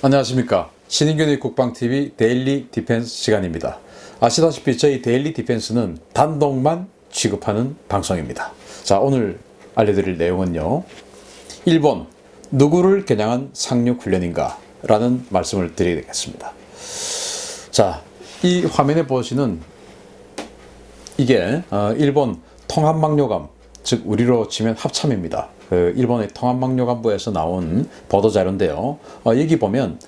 안녕하십니까. 신인균의 국방TV 데일리 디펜스 시간입니다. 아시다시피 저희 데일리 디펜스는 단독만 취급하는 방송입니다. 자, 오늘 알려드릴 내용은요, 일본 누구를 겨냥한 상륙훈련인가 라는 말씀을 드리겠습니다. 자, 이 화면에 보시는 이게 일본 통합망료감, 즉 우리로 치면 합참입니다. 일본의 통합망료감부에서 나온 보도자료인데요. 여기 보면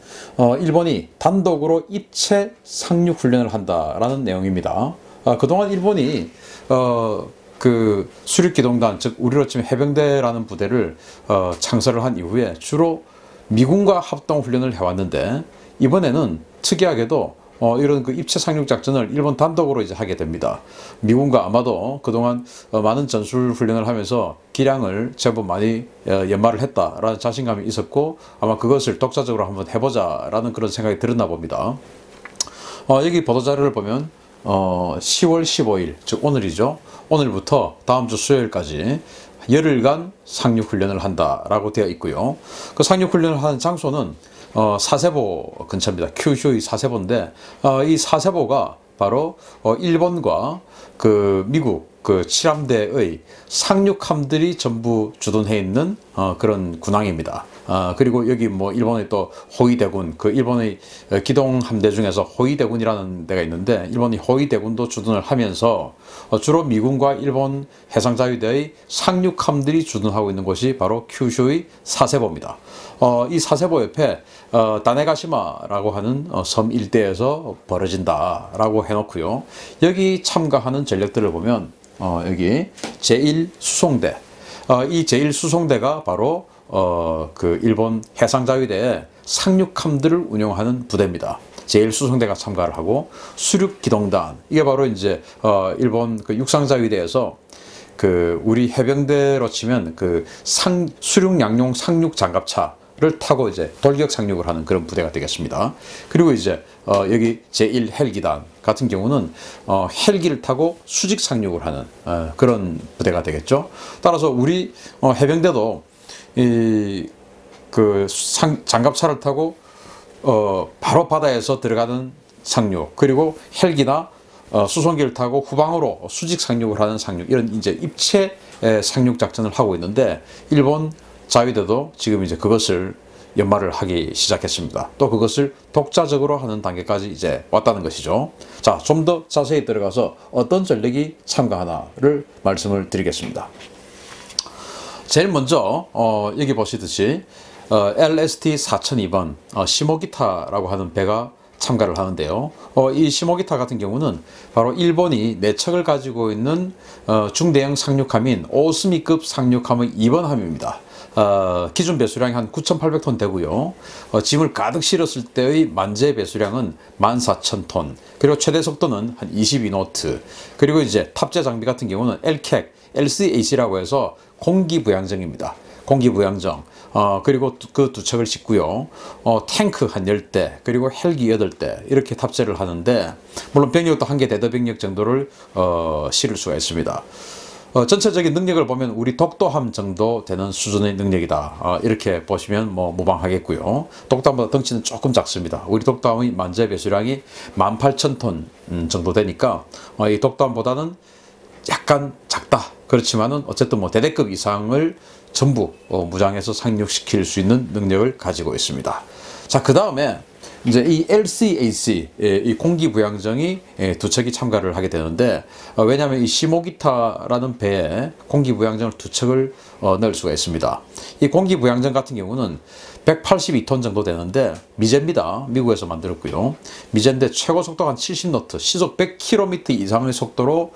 일본이 단독으로 입체 상륙훈련을 한다라는 내용입니다. 그동안 일본이 그 수륙기동단, 즉 우리로 치면 해병대라는 부대를 창설을 한 이후에 주로 미군과 합동훈련을 해왔는데, 이번에는 특이하게도 이런 그 입체 상륙 작전을 일본 단독으로 이제 하게 됩니다. 미군과 아마도 그동안 많은 전술 훈련을 하면서 기량을 제법 많이 연마를 했다라는 자신감이 있었고, 아마 그것을 독자적으로 한번 해보자라는 그런 생각이 들었나 봅니다. 여기 보도자료를 보면 10월 15일, 즉 오늘이죠. 오늘부터 다음 주 수요일까지 열흘간 상륙훈련을 한다라고 되어 있고요. 그 상륙훈련을 하는 장소는 사세보 근처입니다. 큐슈의 사세보인데, 이 사세보가 바로 일본과 그 미국 그 칠함대의 상륙함들이 전부 주둔해 있는 그런 군항입니다. 그리고 여기 뭐 일본의 또 호위대군, 그 일본의 기동함대 중에서 호위대군이라는 데가 있는데, 일본이 호위대군도 주둔을 하면서 주로 미군과 일본 해상자위대의 상륙함들이 주둔하고 있는 곳이 바로 큐슈의 사세보입니다. 이 사세보 옆에 다네가시마라고 하는 섬 일대에서 벌어진다라고 해놓고요. 여기 참가하는 전력들을 보면 여기 제1수송대, 이 제1수송대가 바로 그 일본 해상자위대의 상륙함들을 운용하는 부대입니다. 제1수송대가 참가를 하고, 수륙기동단, 이게 바로 이제 일본 그 육상자위대에서 그 우리 해병대로 치면 그 수륙양용 상륙 장갑차를 타고 이제 돌격 상륙을 하는 그런 부대가 되겠습니다. 그리고 이제 여기 제1 헬기단 같은 경우는 헬기를 타고 수직 상륙을 하는 그런 부대가 되겠죠. 따라서 우리 해병대도 그 장갑차를 타고 바로 바다에서 들어가는 상륙, 그리고 헬기나 수송기를 타고 후방으로 수직 상륙을 하는 상륙, 이런 이제 입체 상륙 작전을 하고 있는데, 일본 자위대도 지금 이제 그것을 연마를 하기 시작했습니다. 또 그것을 독자적으로 하는 단계까지 이제 왔다는 것이죠. 자, 좀 더 자세히 들어가서 어떤 전력이 참가하나를 말씀을 드리겠습니다. 제일 먼저 여기 보시듯이 LST 4002번 시모기타라고 하는 배가 참가를 하는데요. 이 시모기타 같은 경우는 바로 일본이 4척을 가지고 있는 중대형 상륙함인 오스미급 상륙함의 2번 함입니다. 기준 배수량이 한 9,800톤 되고요. 짐을 가득 실었을 때의 만재 배수량은 14,000톤, 그리고 최대 속도는 한 22노트, 그리고 이제 탑재 장비 같은 경우는 LCAC라고 해서 공기부양정입니다. 공기부양정. 그리고 그 2척을 싣고요. 탱크 한 10대, 그리고 헬기 8대 이렇게 탑재를 하는데, 물론 병력도 한 개 대대 병력 정도를 실을 수가 있습니다. 전체적인 능력을 보면 우리 독도함 정도 되는 수준의 능력이다, 이렇게 보시면 뭐 무방하겠고요. 독도함보다 덩치는 조금 작습니다. 우리 독도함의 만재 배수량이 18,000톤 정도 되니까 이 독도함보다는 약간 작다. 그렇지만은 어쨌든 뭐 대대급 이상을 전부 무장해서 상륙시킬 수 있는 능력을 가지고 있습니다. 자, 그 다음에 이제 이 LCAC, 이 공기부양정이 2척이 참가를 하게 되는데, 왜냐하면 이 시모기타라는 배에 공기부양정을 2척을 넣을 수가 있습니다. 이 공기부양정 같은 경우는 182톤 정도 되는데 미제입니다. 미국에서 만들었고요. 미제인데 최고 속도가 한 70노트, 시속 100km 이상의 속도로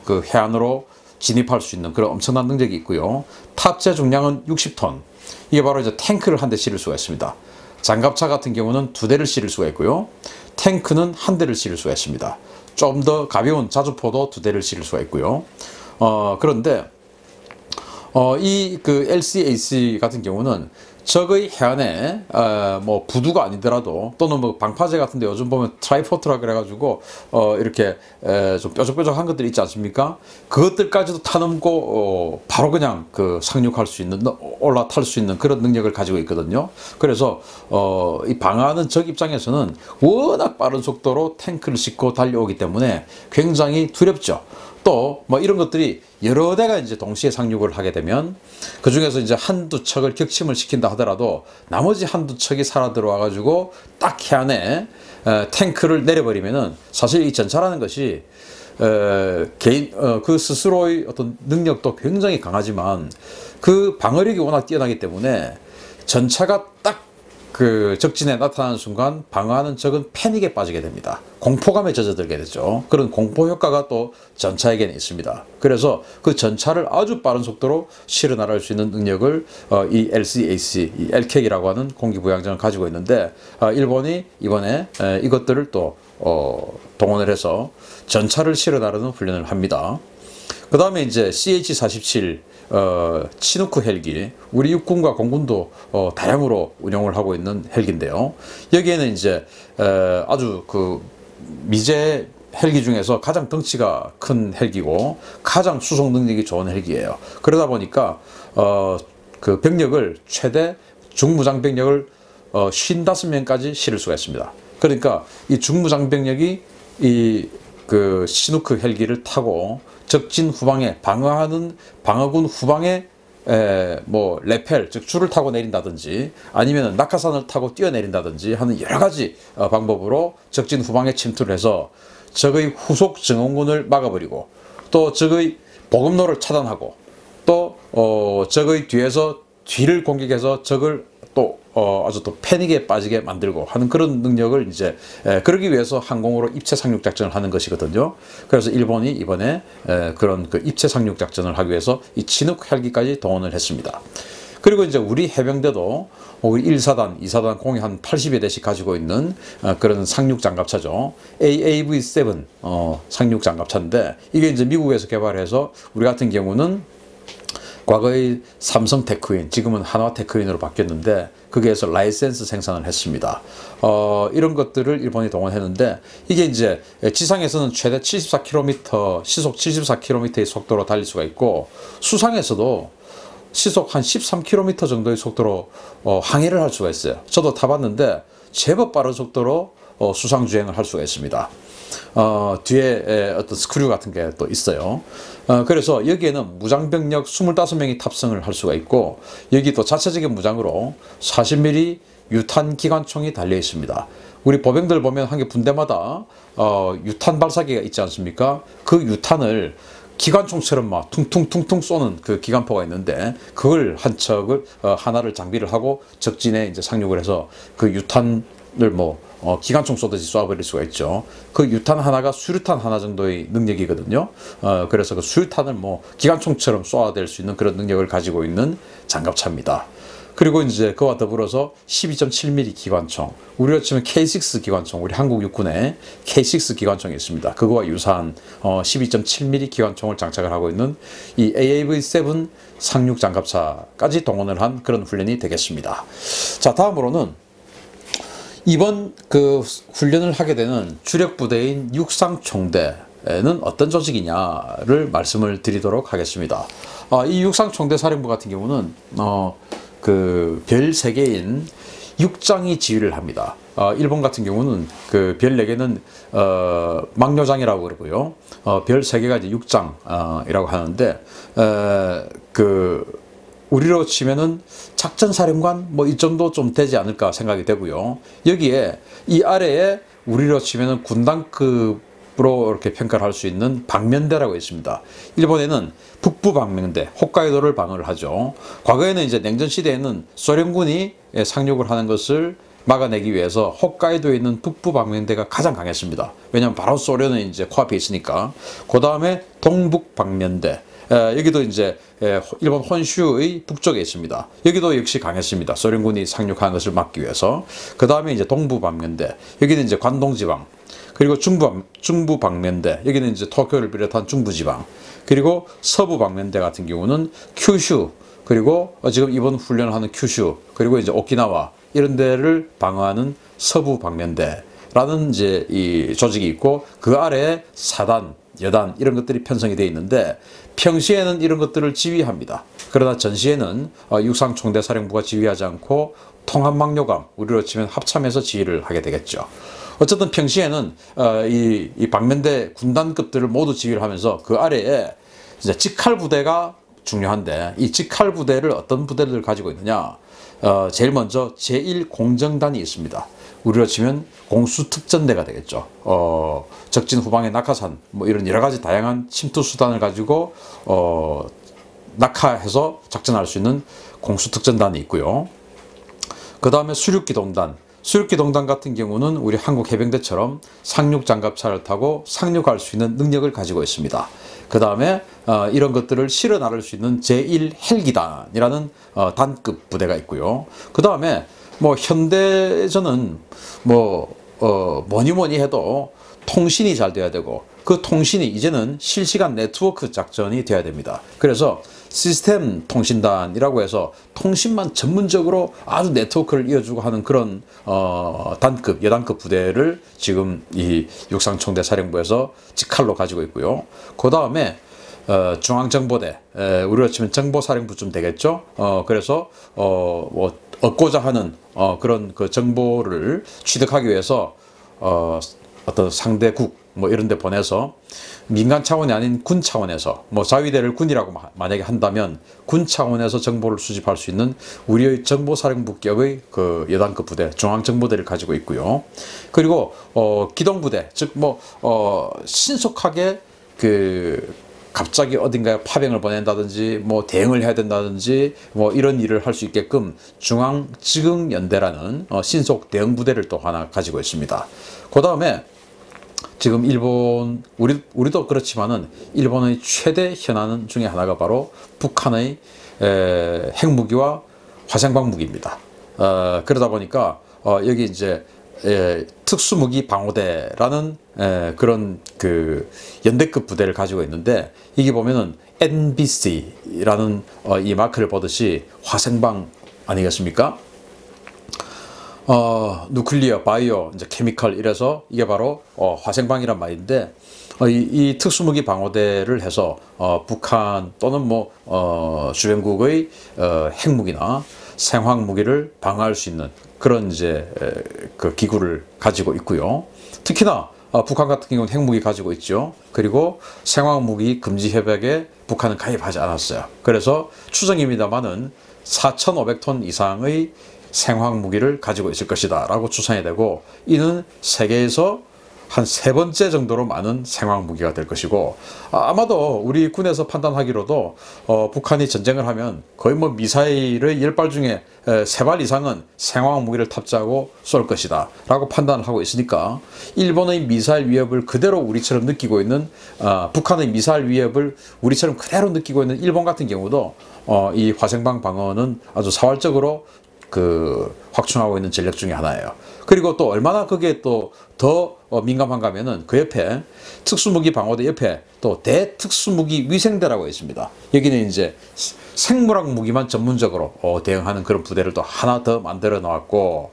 그 해안으로 진입할 수 있는 그런 엄청난 능력이 있고요. 탑재 중량은 60톤. 이게 바로 이제 탱크를 한 대 실을 수가 있습니다. 장갑차 같은 경우는 2대를 실을 수가 있고요. 탱크는 1대를 실을 수가 있습니다. 좀 더 가벼운 자주포도 2대를 실을 수가 있고요. 그런데 이 그 LCAC 같은 경우는 적의 해안에 뭐 부두가 아니더라도 또는 뭐 방파제 같은데 요즘 보면 트라이포트라 그래가지고 이렇게 좀 뾰족뾰족한 것들이 있지 않습니까? 그것들까지도 타넘고 바로 그냥 그 상륙할 수 있는, 올라탈 수 있는 그런 능력을 가지고 있거든요. 그래서 이 방어하는 적 입장에서는 워낙 빠른 속도로 탱크를 싣고 달려오기 때문에 굉장히 두렵죠. 또 뭐 이런 것들이 여러 대가 이제 동시에 상륙을 하게 되면 그 중에서 이제 한두 척을 격침을 시킨다 하더라도 나머지 한두 척이 살아 들어와 가지고 딱 해안에 탱크를 내려버리면은 사실 이 전차라는 것이 개인 그 스스로의 어떤 능력도 굉장히 강하지만 그 방어력이 워낙 뛰어나기 때문에 전차가 딱 그 적진에 나타나는 순간 방어하는 적은 패닉에 빠지게 됩니다. 공포감에 젖어들게 되죠. 그런 공포 효과가 또 전차에게는 있습니다. 그래서 그 전차를 아주 빠른 속도로 실어 나갈 수 있는 능력을 이 LCAC, 이 LCAC이라고 하는 공기부양장을 가지고 있는데 일본이 이번에 이것들을 또 동원을 해서 전차를 실어 나르는 훈련을 합니다. 그 다음에 이제 CH-47 치누크 헬기, 우리 육군과 공군도 다량으로 운용을 하고 있는 헬기인데요. 여기에는 이제 아주 그 미제 헬기 중에서 가장 덩치가 큰 헬기고 가장 수송 능력이 좋은 헬기예요. 그러다 보니까 그 병력을 최대 중무장 병력을 55명까지 실을 수가 있습니다. 그러니까 이 중무장 병력이 이 그 시누크 헬기를 타고 적진 후방에 방어군 후방에 뭐 레펠 즉 줄을 타고 내린다든지 아니면 낙하산을 타고 뛰어내린다든지 하는 여러 가지 방법으로 적진 후방에 침투를 해서 적의 후속 증원군을 막아버리고 또 적의 보급로를 차단하고 또 적의 뒤를 공격해서 적을 또 아주 또 패닉에 빠지게 만들고 하는 그런 능력을 이제 그러기 위해서 항공으로 입체 상륙 작전을 하는 것이거든요. 그래서 일본이 이번에 그런 그 입체 상륙 작전을 하기 위해서 이 치눅 헬기까지 동원을 했습니다. 그리고 이제 우리 해병대도 우리 1사단, 2사단 공이 한 80여 대씩 가지고 있는 그런 상륙 장갑차죠. AAV-7 상륙 장갑차인데 이게 이제 미국에서 개발해서 우리 같은 경우는 과거의 삼성 테크윈, 지금은 한화 테크윈으로 바뀌었는데 거기에서 라이센스 생산을 했습니다. 이런 것들을 일본이 동원했는데 이게 이제 지상에서는 최대 74km, 시속 74km의 속도로 달릴 수가 있고 수상에서도 시속 한 13km 정도의 속도로 항해를 할 수가 있어요. 저도 타봤는데 제법 빠른 속도로 수상 주행을 할 수가 있습니다. 뒤에 어떤 스크류 같은 게 또 있어요. 그래서 여기에는 무장병력 25명이 탑승을 할 수가 있고 여기 또 자체적인 무장으로 40mm 유탄 기관총이 달려 있습니다. 우리 보병들 보면 한 개 분대마다 유탄 발사기가 있지 않습니까? 그 유탄을 기관총처럼 막 퉁퉁퉁퉁 쏘는 그 기관포가 있는데 그걸 한 척을 하나를 장비를 하고 적진에 이제 상륙을 해서 그 유탄을 뭐 기관총 쏘듯이 쏘아버릴 수가 있죠. 그 유탄 하나가 수류탄 하나 정도의 능력이거든요. 그래서 그 수류탄을 뭐 기관총처럼 쏘아댈 수 있는 그런 능력을 가지고 있는 장갑차입니다. 그리고 이제 그와 더불어서 12.7mm 기관총, 우리로 치면 K6 기관총, 우리 한국 육군에 K6 기관총이 있습니다. 그거와 유사한 12.7mm 기관총을 장착을 하고 있는 이 AAV-7 상륙 장갑차까지 동원을 한 그런 훈련이 되겠습니다. 자, 다음으로는 이번 그 훈련을 하게 되는 주력 부대인 육상총대는 어떤 조직이냐를 말씀을 드리도록 하겠습니다. 이 육상총대 사령부 같은 경우는 그 별 3개인 6장이 지휘를 합니다. 일본 같은 경우는 그 별 4개는 막료장이라고 그러고요. 별 3개가 이제 6장이라고 하는데 그 우리로 치면은 작전사령관 뭐 이 정도 좀 되지 않을까 생각이 되고요. 여기에 이 아래에 우리로 치면은 군단급으로 이렇게 평가를 할 수 있는 방면대라고 있습니다. 일본에는 북부 방면대, 홋카이도를 방어를 하죠. 과거에는 이제 냉전 시대에는 소련군이 상륙을 하는 것을 막아내기 위해서 홋카이도에 있는 북부 방면대가 가장 강했습니다. 왜냐하면 바로 소련은 이제 코앞에 있으니까. 그 다음에 동북 방면대. 여기도 이제 일본 혼슈의 북쪽에 있습니다. 여기도 역시 강했습니다. 소련군이 상륙하는 것을 막기 위해서. 그 다음에 이제 동부 방면대. 여기는 이제 관동지방. 그리고 중부 방면대. 여기는 이제 도쿄를 비롯한 중부지방. 그리고 서부 방면대 같은 경우는 큐슈, 그리고 지금 이번 훈련을 하는 큐슈, 그리고 이제 오키나와 이런 데를 방어하는 서부 방면대라는 이제 이 조직이 있고, 그 아래에 사단, 여단 이런 것들이 편성이 되어 있는데, 평시에는 이런 것들을 지휘합니다. 그러나 전시에는 육상총대사령부가 지휘하지 않고 통합망료감, 우리로 치면 합참에서 지휘를 하게 되겠죠. 어쨌든 평시에는 이 방면대 군단급들을 모두 지휘를 하면서 그 아래에 이제 직할 부대가 중요한데, 이 직할 부대를 어떤 부대를 가지고 있느냐, 제일 먼저 제1공정단이 있습니다. 우리로 치면 공수특전대가 되겠죠. 적진 후방의 낙하산, 뭐 이런 여러 가지 다양한 침투 수단을 가지고 낙하해서 작전할 수 있는 공수특전단이 있고요. 그 다음에 수륙기동단. 수륙기동단 같은 경우는 우리 한국 해병대처럼 상륙장갑차를 타고 상륙할 수 있는 능력을 가지고 있습니다. 그 다음에 이런 것들을 실어 나를 수 있는 제1헬기단이라는 단급 부대가 있고요. 그 다음에 뭐 현대에서는 뭐니 해도 통신이 잘 돼야 되고, 그 통신이 이제는 실시간 네트워크 작전이 돼야 됩니다. 그래서 시스템 통신단이라고 해서 통신만 전문적으로 아주 네트워크를 이어주고 하는 그런 단급, 여단급 부대를 지금 이 육상총대사령부에서 직할로 가지고 있고요. 그 다음에 중앙정보대, 우리로 치면 정보사령부쯤 되겠죠. 그래서 뭐 얻고자 하는 그런 그 정보를 취득하기 위해서 어떤 상대국 뭐 이런 데 보내서 민간 차원이 아닌 군 차원에서, 뭐 자위대를 군이라고 만약에 한다면 군 차원에서 정보를 수집할 수 있는 우리의 정보사령부격의 그 여단급 부대, 중앙정보대를 가지고 있고요. 그리고 기동부대, 즉 뭐 신속하게 그 갑자기 어딘가에 파병을 보낸다든지 뭐 대응을 해야 된다든지 뭐 이런 일을 할 수 있게끔 중앙지흥연대라는 신속 대응부대를 또 하나 가지고 있습니다. 그 다음에 지금 일본, 우리도 그렇지만은 일본의 최대 현안 중에 하나가 바로 북한의 핵무기와 화생방 무기입니다. 그러다 보니까 여기 이제 특수무기 방어대라는 그런 그 연대급 부대를 가지고 있는데, 이게 보면은 NBC라는 이 마크를 보듯이 화생방 아니겠습니까? 누클리어, 바이오, 이제 케미컬 이래서 이게 바로 화생방이란 말인데, 이 특수무기 방어대를 해서 북한 또는 뭐 주변국의 핵무기나 생화학무기를 방어할 수 있는 그런 이제 그 기구를 가지고 있고요. 특히나 북한 같은 경우는 핵무기 가지고 있죠. 그리고 생화학무기 금지 협약에 북한은 가입하지 않았어요. 그래서 추정입니다만은 4,500톤 이상의 생화학무기를 가지고 있을 것이다 라고 추산이 되고, 이는 세계에서 한 3번째 정도로 많은 생화학무기가 될 것이고, 아마도 우리 군에서 판단하기로도 북한이 전쟁을 하면 거의 뭐 미사일의 10발 중에 3발 이상은 생화학무기를 탑재하고 쏠 것이다 라고 판단을 하고 있으니까, 일본의 미사일 위협을 그대로 우리처럼 느끼고 있는, 북한의 미사일 위협을 우리처럼 그대로 느끼고 있는 일본 같은 경우도 이 화생방 방어는 아주 사활적으로 그 확충하고 있는 전략 중에 하나예요. 그리고 또 얼마나 그게 또 더 민감한가 하면은 그 옆에 특수무기 방어대 옆에 또 대특수무기 위생대라고 있습니다. 여기는 이제 생물학 무기만 전문적으로 대응하는 그런 부대를 또 하나 더 만들어 놓았고,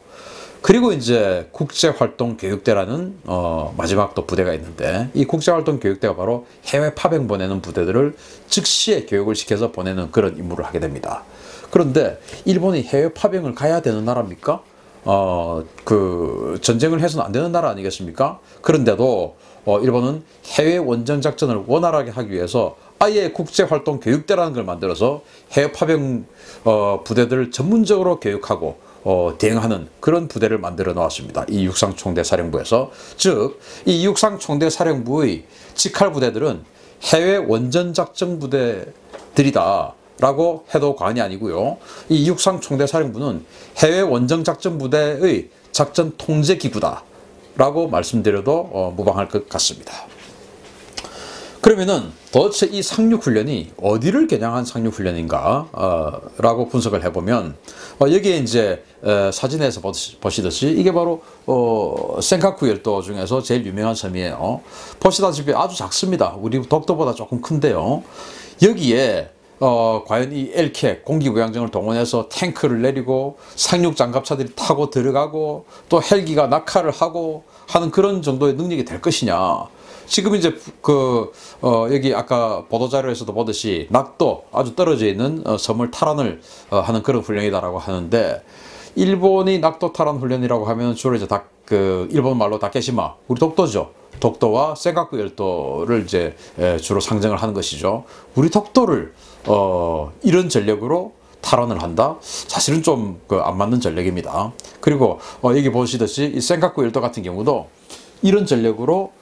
그리고 이제 국제활동교육대라는 마지막 또 부대가 있는데, 이 국제활동교육대가 바로 해외 파병 보내는 부대들을 즉시에 교육을 시켜서 보내는 그런 임무를 하게 됩니다. 그런데 일본이 해외 파병을 가야 되는 나라입니까? 그 전쟁을 해서는 안 되는 나라 아니겠습니까? 그런데도 일본은 해외 원정 작전을 원활하게 하기 위해서 아예 국제활동교육대라는 걸 만들어서 해외 파병 부대들을 전문적으로 교육하고 대응하는 그런 부대를 만들어 놓았습니다. 이 육상총대사령부에서. 즉, 이 육상총대사령부의 직할 부대들은 해외 원전작전 부대들이다 라고 해도 과언이 아니고요. 이 육상총대사령부는 해외 원정작전부대의 작전 통제기구다 라고 말씀드려도 무방할 것 같습니다. 그러면은 도대체 이 상륙훈련이 어디를 겨냥한 상륙훈련인가 라고 분석을 해보면 여기에 이제 사진에서 보시듯이 이게 바로 센카쿠 열도 중에서 제일 유명한 섬이에요. 보시다시피 아주 작습니다. 우리 독도보다 조금 큰데요. 여기에 과연 이 LCAC 공기부양정을 동원해서 탱크를 내리고 상륙 장갑차들이 타고 들어가고 또 헬기가 낙하를 하고 하는 그런 정도의 능력이 될 것이냐. 지금 이제 여기 아까 보도자료에서도 보듯이 낙도 아주 떨어져 있는 섬을 탈환을 하는 그런 훈련이다라고 하는데, 일본이 낙도 탈환 훈련이라고 하면 주로 이제 일본 말로 다케시마, 우리 독도죠. 독도와 센카쿠 열도를 이제 주로 상정을 하는 것이죠. 우리 독도를 이런 전력으로 탈환을 한다? 사실은 좀 안 맞는 전력입니다. 그리고 여기 보시듯이 이 센카쿠 열도 같은 경우도 이런 전력으로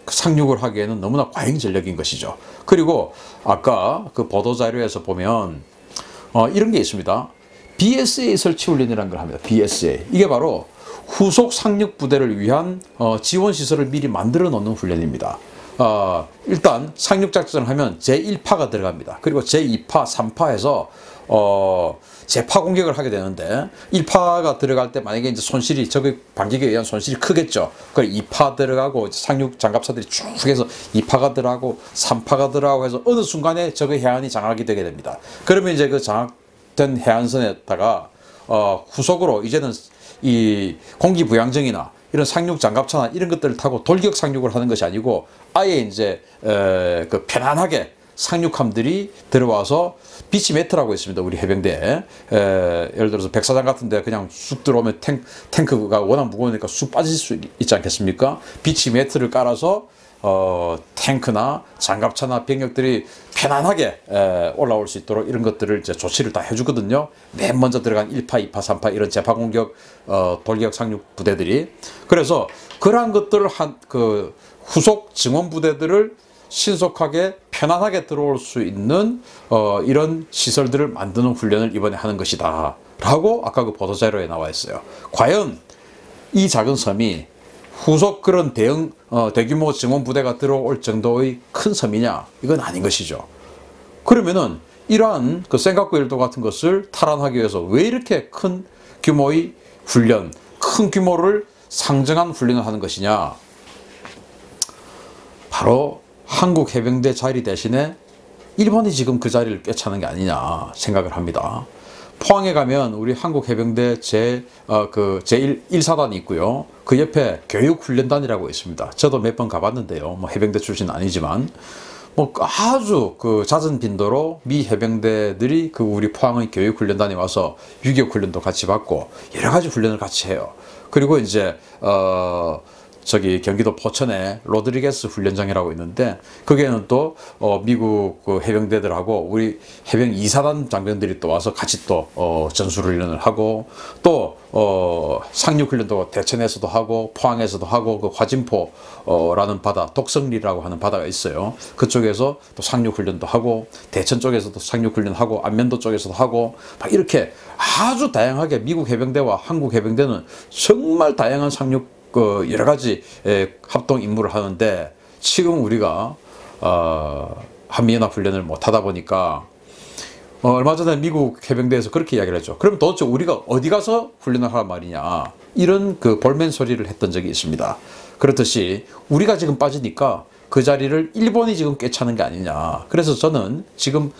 상륙을 하기에는 너무나 과잉 전력인 것이죠. 그리고 아까 그 보도자료에서 보면 이런 게 있습니다. BSA 설치 훈련이라는 걸 합니다. BSA. 이게 바로 후속 상륙 부대를 위한 지원 시설을 미리 만들어 놓는 훈련입니다. 일단 상륙 작전을 하면 제1파가 들어갑니다. 그리고 제2파, 3파에서 재파 공격을 하게 되는데, 1파가 들어갈 때 만약에 이제 손실이, 적의 반격에 의한 손실이 크겠죠. 그래서 2파 들어가고 상륙 장갑차들이 쭉 해서 2파가 들어가고 3파가 들어가고 해서 어느 순간에 적의 해안이 장악이 되게 됩니다. 그러면 이제 그 장악된 해안선에다가 후속으로 이제는 이 공기부양정이나 이런 상륙 장갑차나 이런 것들을 타고 돌격 상륙을 하는 것이 아니고 아예 이제 그 편안하게 상륙함들이 들어와서 비치 매트라고 있습니다. 우리 해병대에. 예를 들어서 백사장 같은 데 그냥 쑥 들어오면 탱크가 워낙 무거우니까 쑥 빠질 수 있지 않겠습니까? 비치 매트를 깔아서 탱크나 장갑차나 병력들이 편안하게 올라올 수 있도록 이런 것들을 이제 조치를 다 해주거든요. 맨 먼저 들어간 1파, 2파, 3파 이런 재파 공격 돌격 상륙 부대들이. 그래서 그러한 것들을 후속 증원 부대들을 신속하게 편안하게 들어올 수 있는 이런 시설들을 만드는 훈련을 이번에 하는 것이다 라고 아까 그 보도자료에 나와 있어요. 과연 이 작은 섬이 후속 그런 대규모 증원 부대가 들어올 정도의 큰 섬이냐? 이건 아닌 것이죠. 그러면은 이러한 그 센카쿠 열도 같은 것을 탈환하기 위해서 왜 이렇게 큰 규모의 훈련, 큰 규모를 상정한 훈련을 하는 것이냐? 바로 한국 해병대 자리 대신에 일본이 지금 그 자리를 꿰차는 게 아니냐 생각을 합니다. 포항에 가면 우리 한국 해병대 제1사단이 있고요. 그 옆에 교육훈련단이라고 있습니다. 저도 몇 번 가봤는데요. 뭐 해병대 출신은 아니지만 뭐 아주 잦은 빈도로 미 해병대들이 우리 포항의 교육훈련단에 와서 유격훈련도 같이 받고 여러 가지 훈련을 같이 해요. 그리고 이제 경기도 포천에 로드리게스 훈련장이라고 있는데, 거기에는 또 미국 해병대들하고 우리 해병 2사단 장병들이 또 와서 같이 또 전술훈련을 하고, 또 상륙훈련도 대천에서도 하고 포항에서도 하고, 그 화진포라는 바다, 독성리라고 하는 바다가 있어요. 그쪽에서 또 상륙훈련도 하고, 대천 쪽에서도 상륙훈련하고, 안면도 쪽에서도 하고, 막 이렇게 아주 다양하게 미국 해병대와 한국 해병대는 정말 다양한 상륙 여러 가지 합동 임무를 하는데, 지금 우리가 한미연합훈련을 못 하다 보니까 얼마 전에 미국 해병대에서 그렇게 이야기를 했죠. 그럼 도대체 우리가 어디 가서 훈련을 하란 말이냐, 이런 볼멘 소리를 했던 적이 있습니다. 그렇듯이 우리가 지금 빠지니까 그 자리를 일본이 지금 꿰차는 게 아니냐. 그래서 저는 지금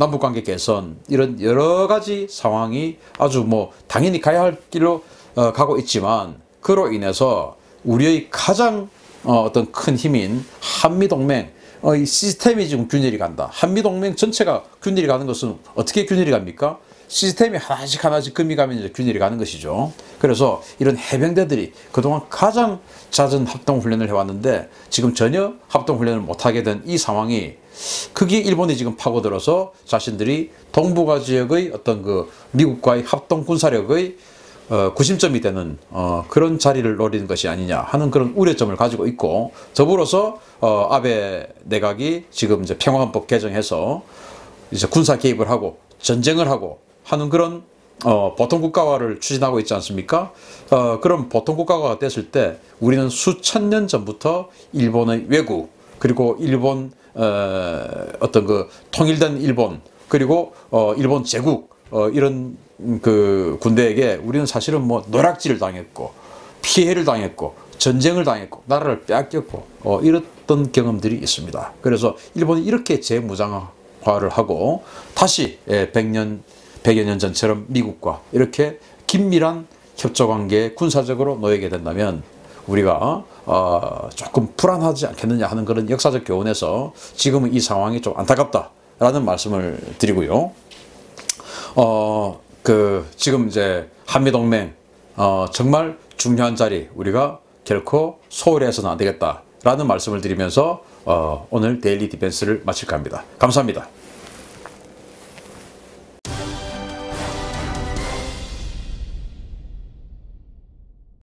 남북관계 개선 이런 여러 가지 상황이 아주 당연히 가야 할 길로 가고 있지만, 그로 인해서 우리의 가장 어떤 큰 힘인 한미동맹 이 시스템이 지금 균열이 간다. 한미동맹 전체가 균열이 가는 것은 어떻게 균열이 갑니까? 시스템이 하나씩 금이 가면 이제 균열이 가는 것이죠. 그래서 이런 해병대들이 그동안 가장 잦은 합동훈련을 해왔는데 지금 전혀 합동훈련을 못하게 된 이 상황이, 그게 일본이 지금 파고들어서 자신들이 동북아 지역의 어떤 미국과의 합동군사력의 구심점이 되는 그런 자리를 노리는 것이 아니냐 하는 그런 우려점을 가지고 있고, 더불어서 아베 내각이 지금 이제 평화헌법 개정해서 이제 군사 개입을 하고 전쟁을 하고 하는 그런 보통 국가화를 추진하고 있지 않습니까? 그럼 보통 국가화가 됐을 때 우리는 수천 년 전부터 일본의 왜구, 그리고 일본 어떤 그 통일된 일본, 그리고 일본 제국, 이런 그 군대에게 우리는 사실은 뭐 노략질을 당했고 피해를 당했고 전쟁을 당했고 나라를 빼앗겼고 이랬던 경험들이 있습니다. 그래서 일본이 이렇게 재무장화를 하고 다시 100여 년 전처럼 미국과 이렇게 긴밀한 협조관계에 군사적으로 놓이게 된다면 우리가 조금 불안하지 않겠느냐 하는 그런 역사적 교훈에서 지금은 이 상황이 좀 안타깝다라는 말씀을 드리고요. 지금 이제 한미동맹 정말 중요한 자리 우리가 결코 소홀히 해서는 안 되겠다라는 말씀을 드리면서 오늘 데일리 디펜스를 마칠까 합니다. 감사합니다.